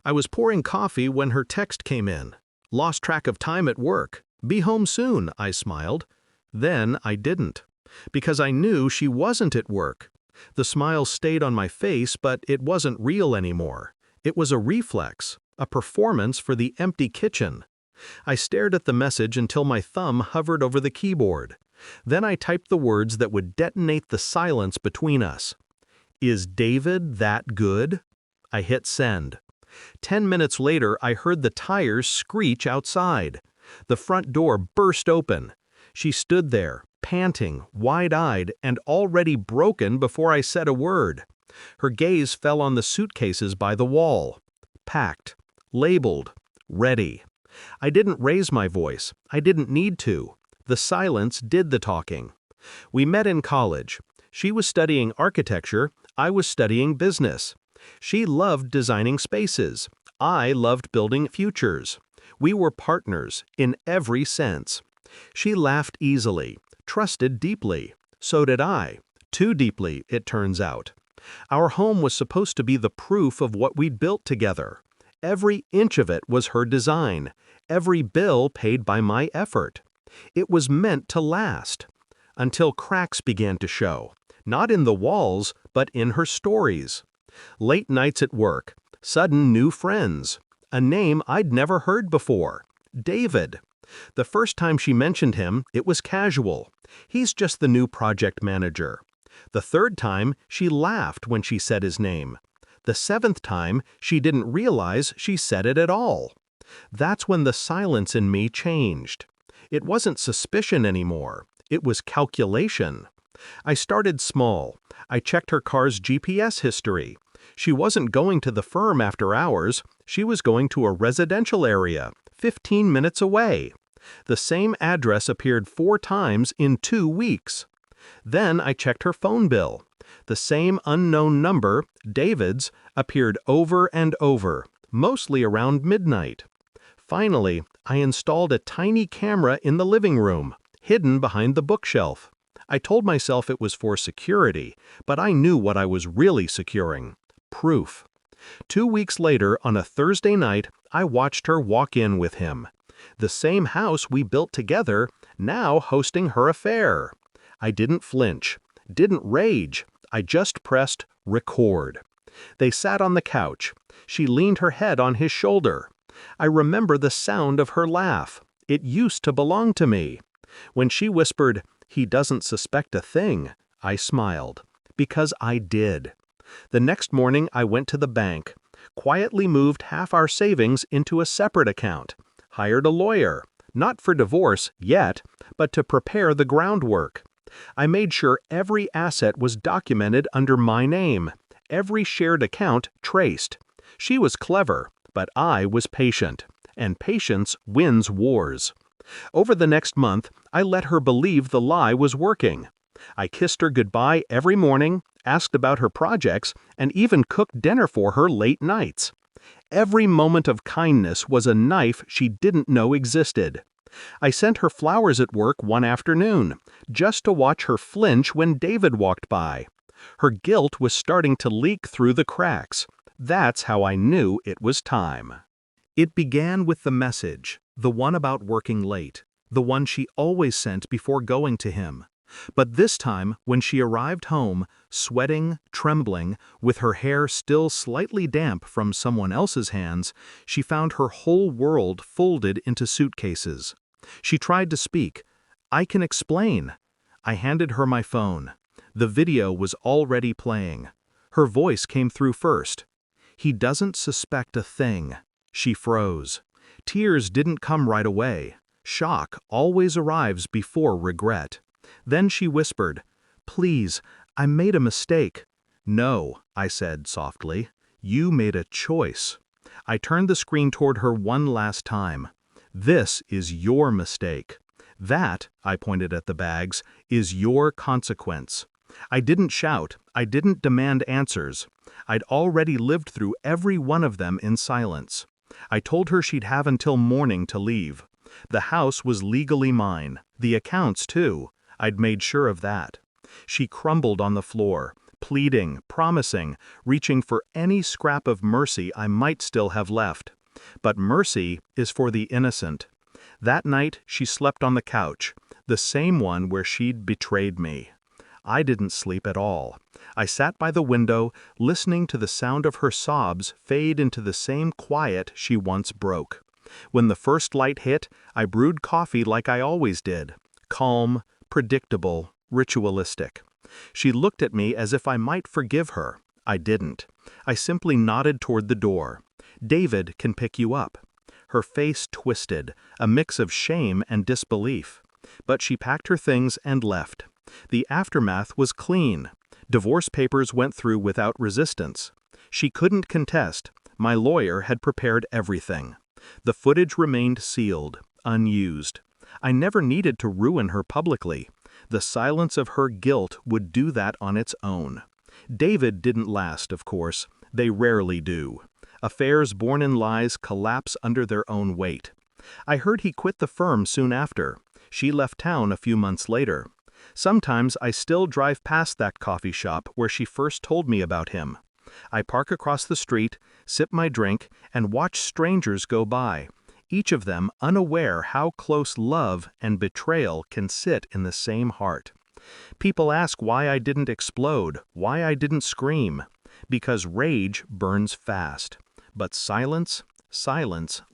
I was pouring coffee when her text came in. Lost track of time at work. Be home soon, I smiled. Then I didn't. Because I knew she wasn't at work. The smile stayed on my face, but it wasn't real anymore. It was a reflex, a performance for the empty kitchen. I stared at the message until my thumb hovered over the keyboard. Then I typed the words that would detonate the silence between us. Is David that good? I hit send. 10 minutes later, I heard the tires screech outside. The front door burst open. She stood there, panting, wide-eyed, and already broken before I said a word. Her gaze fell on the suitcases by the wall. Packed, labeled, ready. I didn't raise my voice. I didn't need to. The silence did the talking. We met in college. She was studying architecture. I was studying business. She loved designing spaces. I loved building futures. We were partners in every sense. She laughed easily, trusted deeply. So did I. Too deeply, it turns out. Our home was supposed to be the proof of what we'd built together. Every inch of it was her design. Every bill paid by my effort. It was meant to last. Until cracks began to show. Not in the walls, but in her stories. Late nights at work. Sudden new friends. A name I'd never heard before. David. The first time she mentioned him, it was casual. He's just the new project manager. The third time, she laughed when she said his name. The seventh time, she didn't realize she said it at all. That's when the silence in me changed. It wasn't suspicion anymore. It was calculation. I started small. I checked her car's GPS history. She wasn't going to the firm after hours. She was going to a residential area, 15 minutes away. The same address appeared 4 times in 2 weeks. Then I checked her phone bill. The same unknown number, David's, appeared over and over, mostly around midnight. Finally, I installed a tiny camera in the living room, hidden behind the bookshelf. I told myself it was for security, but I knew what I was really securing. Proof. 2 weeks later, on a Thursday night, I watched her walk in with him. The same house we built together, now hosting her affair. I didn't flinch, didn't rage. I just pressed record. They sat on the couch. She leaned her head on his shoulder. I remember the sound of her laugh. It used to belong to me. When she whispered, "He doesn't suspect a thing," I smiled. Because I did. The next morning I went to the bank, quietly moved half our savings into a separate account, hired a lawyer, not for divorce yet, but to prepare the groundwork. I made sure every asset was documented under my name, every shared account traced. She was clever, but I was patient, and patience wins wars. Over the next month, I let her believe the lie was working. I kissed her goodbye every morning, asked about her projects, and even cooked dinner for her late nights. Every moment of kindness was a knife she didn't know existed. I sent her flowers at work one afternoon, just to watch her flinch when David walked by. Her guilt was starting to leak through the cracks. That's how I knew it was time. It began with the message, the one about working late, the one she always sent before going to him. But this time, when she arrived home, sweating, trembling, with her hair still slightly damp from someone else's hands, she found her whole world folded into suitcases. She tried to speak. "I can explain." I handed her my phone. The video was already playing. Her voice came through first. "He doesn't suspect a thing." She froze. Tears didn't come right away. Shock always arrives before regret. Then she whispered, "Please, I made a mistake." "No," I said softly. "You made a choice." I turned the screen toward her one last time. "This is your mistake. That," I pointed at the bags, "is your consequence." I didn't shout. I didn't demand answers. I'd already lived through every one of them in silence. I told her she'd have until morning to leave. The house was legally mine. The accounts, too. I'd made sure of that. She crumbled on the floor, pleading, promising, reaching for any scrap of mercy I might still have left. But mercy is for the innocent. That night she slept on the couch, the same one where she'd betrayed me. I didn't sleep at all. I sat by the window, listening to the sound of her sobs fade into the same quiet she once broke. When the first light hit, I brewed coffee like I always did, calm, predictable, ritualistic. She looked at me as if I might forgive her. I didn't. I simply nodded toward the door. David can pick you up. Her face twisted, a mix of shame and disbelief. But she packed her things and left. The aftermath was clean. Divorce papers went through without resistance. She couldn't contest. My lawyer had prepared everything. The footage remained sealed, unused. I never needed to ruin her publicly. The silence of her guilt would do that on its own. David didn't last, of course. They rarely do. Affairs born in lies collapse under their own weight. I heard he quit the firm soon after. She left town a few months later. Sometimes I still drive past that coffee shop where she first told me about him. I park across the street, sip my drink, and watch strangers go by, each of them unaware how close love and betrayal can sit in the same heart. People ask why I didn't explode, why I didn't scream. Because rage burns fast. But silence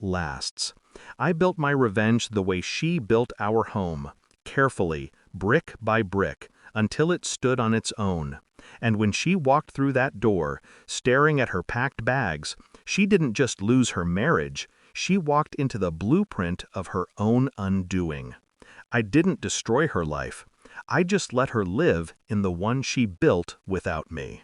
lasts. I built my revenge the way she built our home, carefully, brick by brick, until it stood on its own. And when she walked through that door, staring at her packed bags, she didn't just lose her marriage, she walked into the blueprint of her own undoing. I didn't destroy her life. I just let her live in the one she built without me.